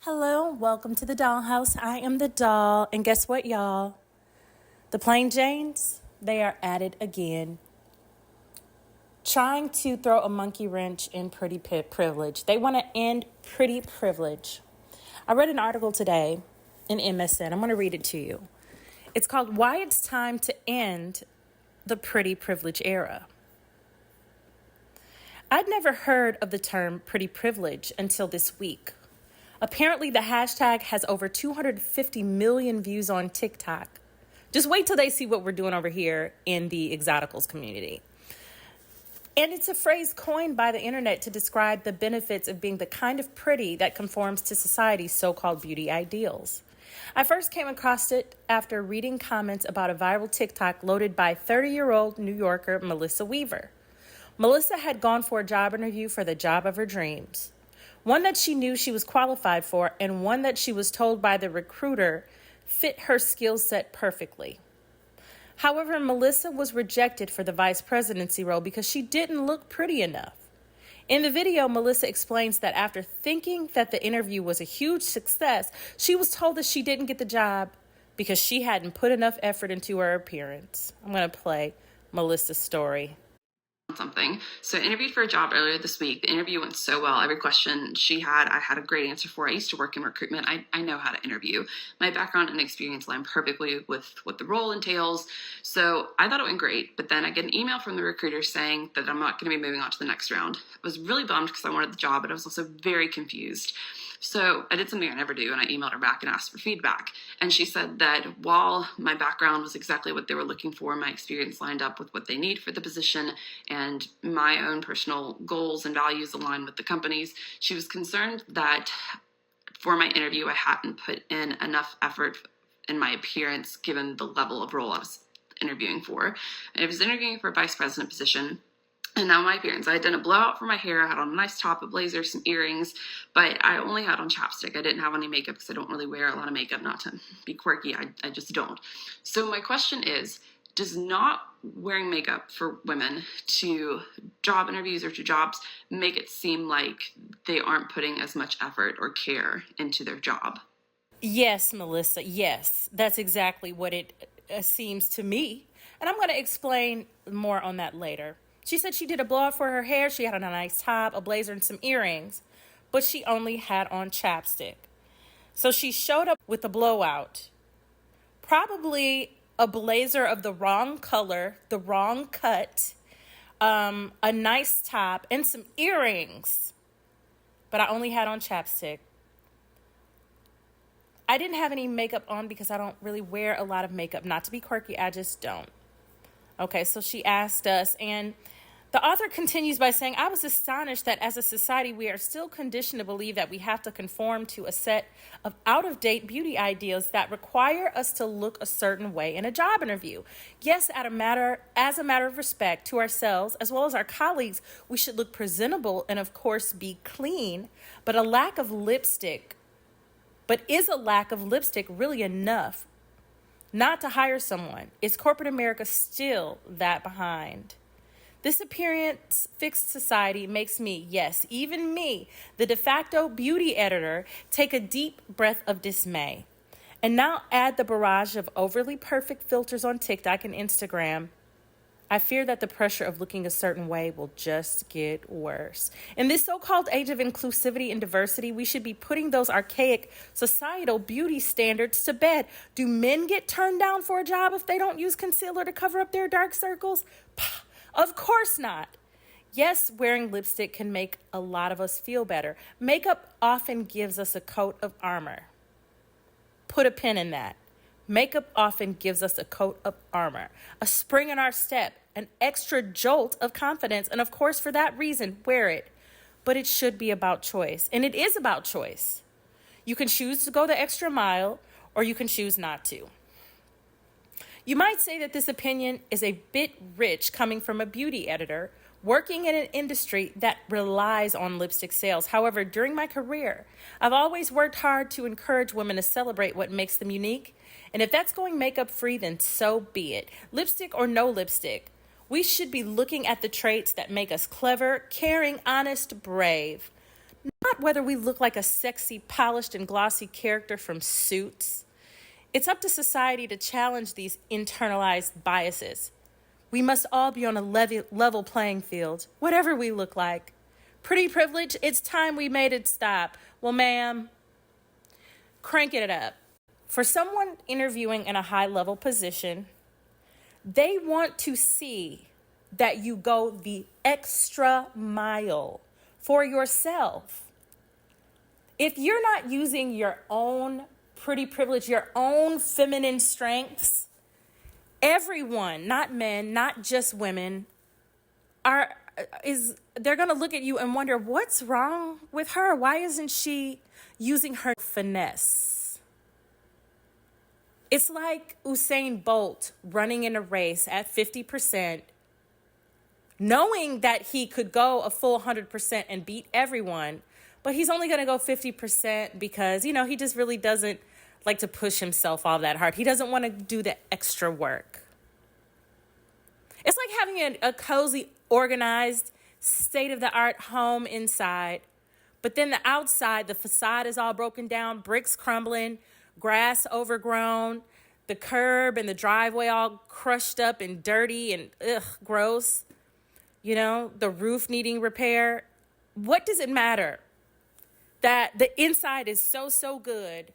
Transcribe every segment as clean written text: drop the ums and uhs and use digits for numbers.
Hello, welcome to the Dollhouse. I am the doll, and guess what, y'all? The Plain Janes, they are at it again, trying to throw a monkey wrench in pretty privilege. They want to end pretty privilege. I read an article today in MSN. I'm going to read it to you. It's called Why It's Time to End the Pretty Privilege Era. I'd never heard of the term pretty privilege until this week. Apparently, the hashtag has over 250 million views on TikTok. Just wait till they see what we're doing over here in the exoticals community. And it's a phrase coined by the internet to describe the benefits of being the kind of pretty that conforms to society's so-called beauty ideals. I first came across it after reading comments about a viral TikTok loaded by 30-year-old New Yorker Melissa Weaver. Melissa had gone for a job interview for the job of her dreams. One that she knew she was qualified for, and one that she was told by the recruiter fit her skill set perfectly. However, Melissa was rejected for the vice presidency role because she didn't look pretty enough. In the video, Melissa explains that after thinking that the interview was a huge success, she was told that she didn't get the job because she hadn't put enough effort into her appearance. I'm going to play Melissa's story. So I interviewed for a job earlier this week. The interview went so well. Every question she had, I had a great answer for. I used to work in recruitment. I know how to interview. My background and experience align perfectly with what the role entails. So I thought it went great. But then I get an email from the recruiter saying that I'm not going to be moving on to the next round. I was really bummed because I wanted the job, but I was also very confused. So I did something I never do, and I emailed her back and asked for feedback. And she said that while my background was exactly what they were looking for, my experience lined up with what they need for the position, and my own personal goals and values align with the company's, she was concerned that for my interview, I hadn't put in enough effort in my appearance given the level of role I was interviewing for. And I was interviewing for a vice president position. And now my appearance, I had done a blowout for my hair. I had on a nice top, a blazer, some earrings, but I only had on chapstick. I didn't have any makeup because I don't really wear a lot of makeup, not to be quirky. I just don't. So my question is, does not wearing makeup for women to job interviews or to jobs make it seem like they aren't putting as much effort or care into their job? Yes, Melissa, yes. That's exactly what it seems to me. And I'm going to explain more on that later. She said she did a blowout for her hair. She had on a nice top, a blazer, and some earrings, but she only had on chapstick. So she showed up with a blowout, probably a blazer of the wrong color, the wrong cut, a nice top, and some earrings, but I only had on chapstick. I didn't have any makeup on because I don't really wear a lot of makeup. Not to be quirky, I just don't. Okay, so she asked us, and the author continues by saying, I was astonished that as a society, we are still conditioned to believe that we have to conform to a set of out-of-date beauty ideals that require us to look a certain way in a job interview. Yes, as a matter of respect to ourselves, as well as our colleagues, we should look presentable and, of course, be clean. But is a lack of lipstick really enough not to hire someone? Is corporate America still that behind? This appearance-fixed society makes me, yes, even me, the de facto beauty editor, take a deep breath of dismay. And now add the barrage of overly perfect filters on TikTok and Instagram. I fear that the pressure of looking a certain way will just get worse. In this so-called age of inclusivity and diversity, we should be putting those archaic societal beauty standards to bed. Do men get turned down for a job if they don't use concealer to cover up their dark circles? Of course not. Yes, wearing lipstick can make a lot of us feel better. Makeup often gives us a coat of armor. Put a pin in that. Makeup often gives us a coat of armor, a spring in our step, an extra jolt of confidence, and of course, for that reason, wear it. But it should be about choice, and it is about choice. You can choose to go the extra mile, or you can choose not to. You might say that this opinion is a bit rich coming from a beauty editor working in an industry that relies on lipstick sales. However, during my career, I've always worked hard to encourage women to celebrate what makes them unique. And if that's going makeup free, then so be it. Lipstick or no lipstick, we should be looking at the traits that make us clever, caring, honest, brave. not whether we look like a sexy, polished, and glossy character from Suits. It's up to society to challenge these internalized biases. We must all be on a level playing field, whatever we look like. Pretty privilege, it's time we made it stop. Well, ma'am, crank it up. For someone interviewing in a high-level position, they want to see that you go the extra mile for yourself. If you're not using your own pretty privilege, your own feminine strengths, everyone, not men, not just women, they're going to look at you and wonder, what's wrong with her? Why isn't she using her finesse? It's like Usain Bolt running in a race at 50%, knowing that he could go a full 100% and beat everyone, but he's only going to go 50% because, he just really doesn't like to push himself all that hard. He doesn't want to do the extra work. It's like having a cozy, organized, state-of-the-art home inside, but then the outside, the facade is all broken down, bricks crumbling, grass overgrown, the curb and the driveway all crushed up and dirty and gross. The roof needing repair. What does it matter that the inside is so good,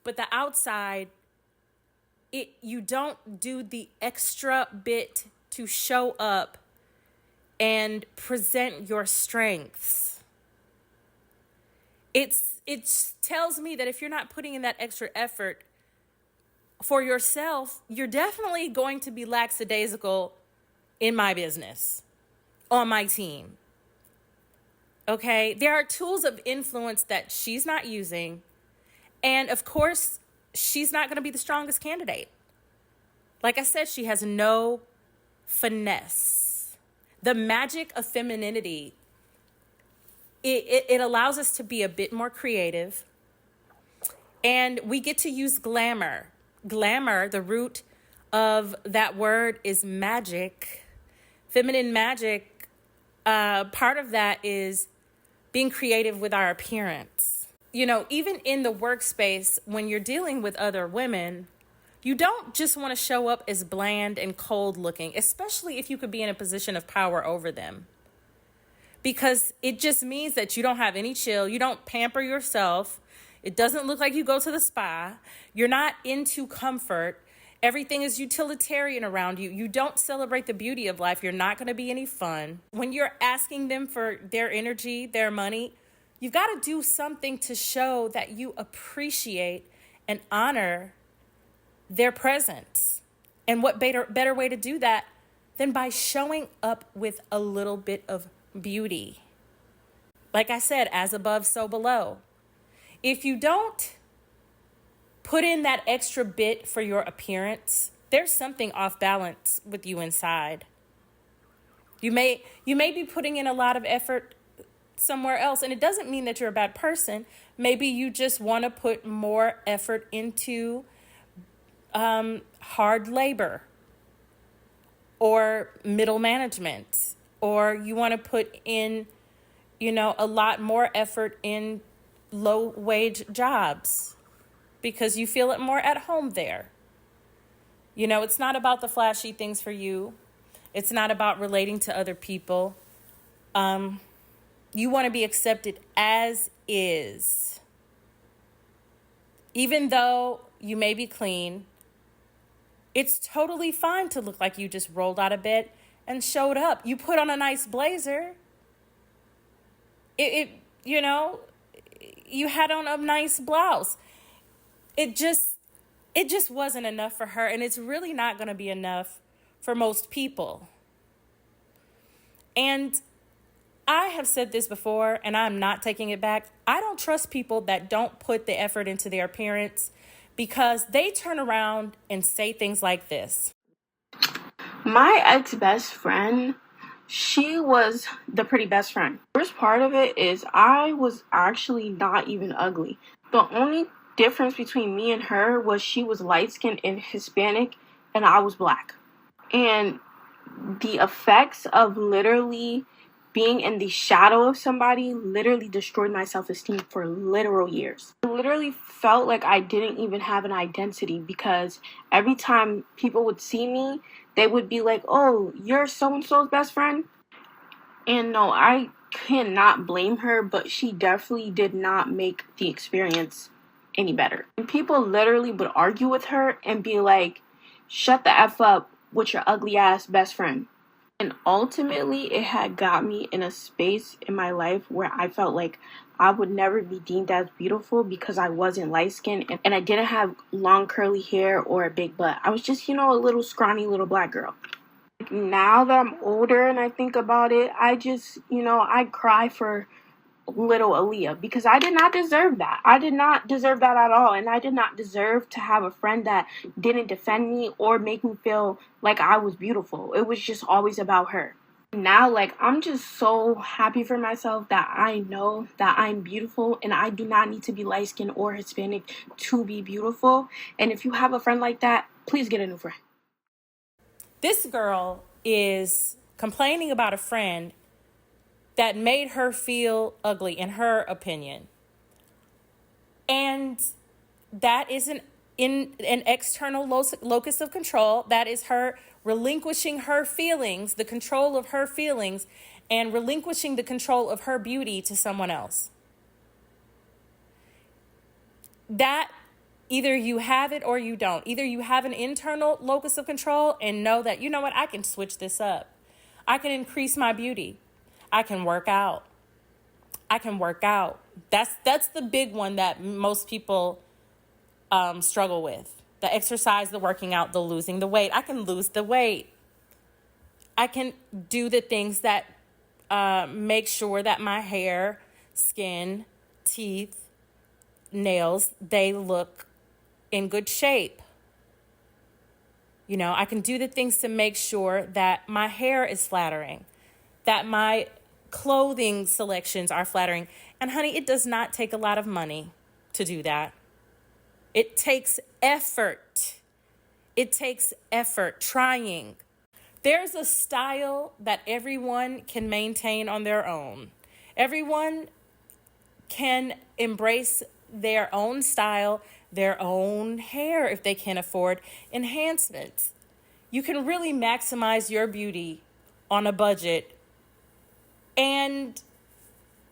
but the outside, you don't do the extra bit to show up and present your strengths? It tells me that if you're not putting in that extra effort for yourself, you're definitely going to be lackadaisical in my business, on my team. Okay? There are tools of influence that she's not using. And of course, she's not going to be the strongest candidate. Like I said, she has no finesse. The magic of femininity, it allows us to be a bit more creative. And we get to use glamour. Glamour, the root of that word is magic. Feminine magic, part of that is being creative with our appearance. Even in the workspace, when you're dealing with other women, you don't just want to show up as bland and cold looking, especially if you could be in a position of power over them. Because it just means that you don't have any chill. You don't pamper yourself. It doesn't look like you go to the spa. You're not into comfort. Everything is utilitarian around you. You don't celebrate the beauty of life. You're not going to be any fun. When you're asking them for their energy, their money, you've got to do something to show that you appreciate and honor their presence. And what better way to do that than by showing up with a little bit of beauty? Like I said, as above, so below. If you don't put in that extra bit for your appearance, there's something off balance with you inside. You may be putting in a lot of effort somewhere else, and it doesn't mean that you're a bad person. Maybe you just want to put more effort into hard labor or middle management, or you want to put in, a lot more effort in low wage jobs because you feel it more at home there. It's not about the flashy things for you. It's not about relating to other people. You want to be accepted as is. Even though you may be clean, it's totally fine to look like you just rolled out of bed and showed up. You put on a nice blazer. You had on a nice blouse. It just wasn't enough for her, and it's really not going to be enough for most people. And I have said this before, and I'm not taking it back. I don't trust people that don't put the effort into their appearance, because they turn around and say things like this. My ex-best friend, she was the pretty best friend. First part of it is I was actually not even ugly. The only difference between me and her was she was light-skinned and Hispanic, and I was black. And the effects of literally being in the shadow of somebody literally destroyed my self-esteem for literal years. I literally felt like I didn't even have an identity because every time people would see me, they would be like, oh, you're so-and-so's best friend? And no, I cannot blame her, but she definitely did not make the experience any better. And people literally would argue with her and be like, shut the F up with your ugly ass best friend. And ultimately, it had got me in a space in my life where I felt like I would never be deemed as beautiful because I wasn't light skinned and I didn't have long curly hair or a big butt. I was just, a little scrawny little black girl. Now that I'm older and I think about it, I just, I cry for little Aaliyah because I did not deserve that. I did not deserve that at all. And I did not deserve to have a friend that didn't defend me or make me feel like I was beautiful. It was just always about her. Now, I'm just so happy for myself that I know that I'm beautiful and I do not need to be light skinned or Hispanic to be beautiful. And if you have a friend like that, please get a new friend. This girl is complaining about a friend that made her feel ugly, in her opinion. And that is an external locus of control. That is her relinquishing her feelings, the control of her feelings, and relinquishing the control of her beauty to someone else. That either you have it or you don't. Either you have an internal locus of control and know that, I can switch this up. I can increase my beauty. I can work out. That's the big one that most people struggle with. The exercise, the working out, the losing the weight. I can lose the weight. I can do the things that make sure that my hair, skin, teeth, nails, they look in good shape. I can do the things to make sure that my hair is flattering, that my clothing selections are flattering. And honey, it does not take a lot of money to do that. It takes effort. Trying. There's a style that everyone can maintain on their own. Everyone can embrace their own style, their own hair if they can afford enhancements. You can really maximize your beauty on a budget and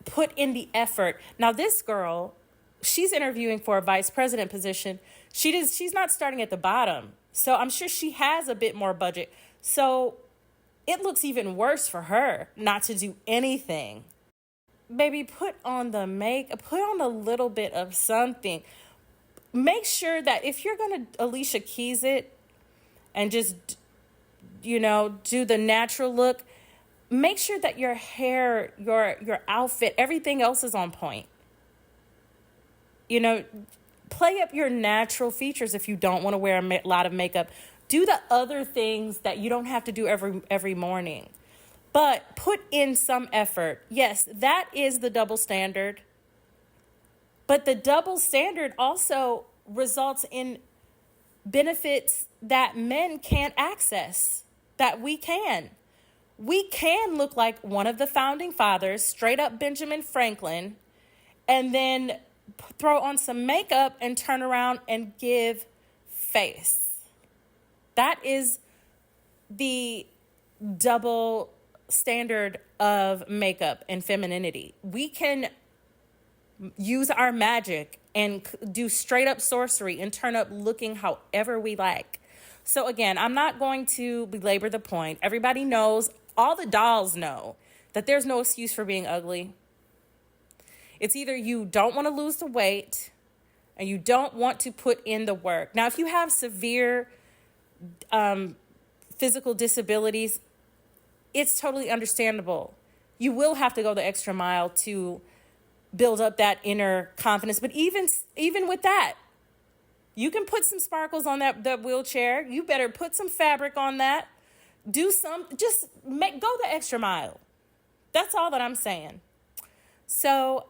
put in the effort. Now, this girl, she's interviewing for a vice president position. She's not starting at the bottom. So I'm sure she has a bit more budget. So it looks even worse for her not to do anything. Baby, put on the makeup, put on a little bit of something. Make sure that if you're going to Alicia Keys it and just, do the natural look, make sure that your hair, your outfit, everything else is on point. Play up your natural features if you don't want to wear a lot of makeup. Do the other things that you don't have to do every morning. But put in some effort. Yes, that is the double standard. But the double standard also results in benefits that men can't access, that we can. We can look like one of the founding fathers, straight up Benjamin Franklin, and then throw on some makeup and turn around and give face. That is the double standard of makeup and femininity. We can use our magic and do straight up sorcery and turn up looking however we like. So again, I'm not going to belabor the point. Everybody knows, all the dolls know that there's no excuse for being ugly. It's either you don't want to lose the weight and you don't want to put in the work. Now, if you have severe physical disabilities, it's totally understandable. You will have to go the extra mile to build up that inner confidence. But even with that, you can put some sparkles on that wheelchair. You better put some fabric on that. Go the extra mile. That's all that I'm saying. So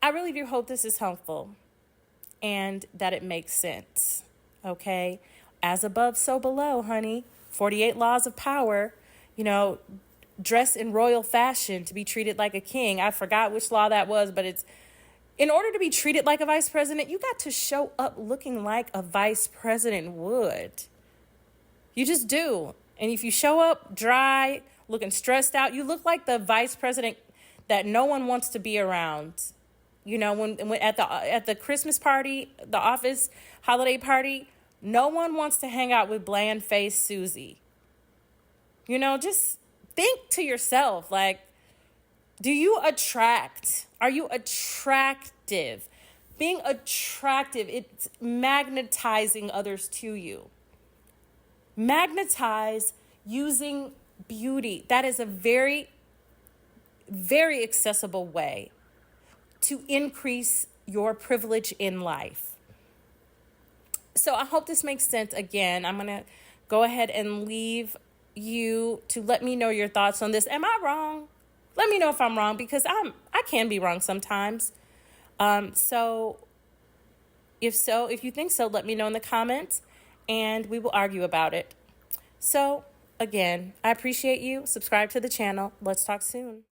I really do hope this is helpful and that it makes sense. Okay? As above, so below, honey. 48 laws of power. dress in royal fashion to be treated like a king. I forgot which law that was, but it's in order to be treated like a vice president, you got to show up looking like a vice president would. You just do. And if you show up dry, looking stressed out, you look like the vice president that no one wants to be around. You know, when at the Christmas party, the office holiday party, no one wants to hang out with bland-faced Susie. You know, just think to yourself, like, are you attractive? Being attractive, it's magnetizing others to you. Magnetize using beauty. That is a very, very accessible way to increase your privilege in life. So I hope this makes sense. Again, I'm going to go ahead and leave you to let me know your thoughts on this. Am I wrong? Let me know if I'm wrong, because I can be wrong sometimes. So if you think so, let me know in the comments and we will argue about it. So again, I appreciate you. Subscribe to the channel. Let's talk soon.